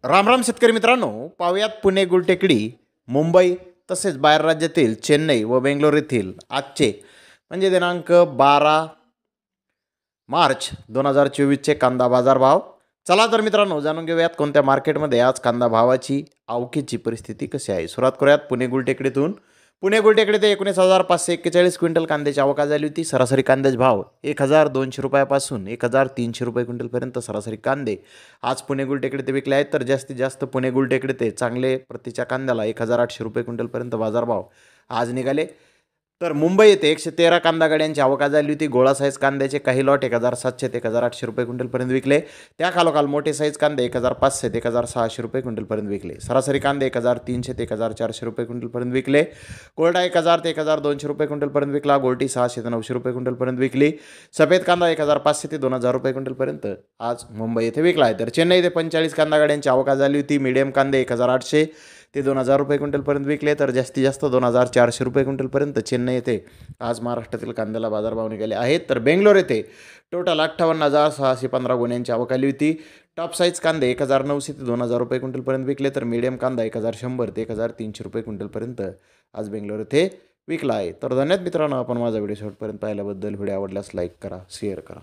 राम राम शेतकरी मित्रांनो, पाहुयात पुणे गुलटेकडी, मुंबई तसेच बाहेर राज्यातील चेन्नई व बेंगलोर येथील आजचे म्हणजे दिनांक 12 मार्च 2024चे कांदा बाजारभाव. चला तर मित्रांनो, जाणून घेऊयात कोणत्या मार्केटमध्ये आज कांदा भावाची आवकेची परिस्थिती कशी आहे. सुरुवात करूयात पुणे गुलटेकडीतून. पुणे गुलटेकडे ते 19,541 क्विंटल कांद्याची आवक झाली होती. सरासरी कांद्याचे भाव 1,200 रुपयापासून 1,300 रुपये क्विंटलपर्यंत सरासरी कांदे आज पुणे गुलटेकडे ते विकले आहेत. तर जास्तीत जास्त पुणे गुलटेकडे ते चांगले प्रतीच्या कांद्याला 1,800 रुपये क्विंटलपर्यंत बाजारभाव आज निघाले. तर मुंबई येथे 113 कांदा गाड्यांची आवक झाली होती. गोळा साईज कांद्याचे काही लॉट 1,700 ते 1,800 रुपये क्विंटलपर्यंत विकले. त्या खालोखाल मोठे साईज कांदे 1,500 ते 1,600 रुपये क्विंटलपर्यंत विकले. सरासरी कांदे 1,300 ते 1,400 रुपये क्विंटलपर्यंत विकले. कोरडा 1,000 ते 1,200 रुपये क्विंटलपर्यंत विकला. गोल्टी 600 ते 900 रुपये क्विंटलपर्यंत विकली. सफेद कांदा 1,500 ते 2,000 रुपये क्विंटलपर्यंत आज मुंबई येथे विकला आहे. तर चेन्नई येथे 45 कांदा गाड्यांची आवक झाली होती. मीडियम कांदे 1,800 ते 2,000 रुपये क्विंटलपर्यंत विकले. तर जास्तीत जास्त 2,400 रुपये क्विंटलपर्यंत चेन्नई येथे आज महाराष्ट्रातील कांद्याला बाजारभाव निघाले आहेत. तर बेंगलोर येथे टोटल 58,615 गुन्ह्यांची आवक आली होती. टॉप साईज कांदे 1,900 ते 2,000 रुपये क्विंटलपर्यंत विकले. तर मीडियम कांदा 1,100 ते 1,300 रुपये क्विंटलपर्यंत आज बेंगलोर येथे विकला आहे. तर धन्यवाद मित्रांनो, आपण माझा व्हिडिओ शेवटपर्यंत पाहिल्याबद्दल. व्हिडिओ आवडल्यास लाईक करा, शेअर करा.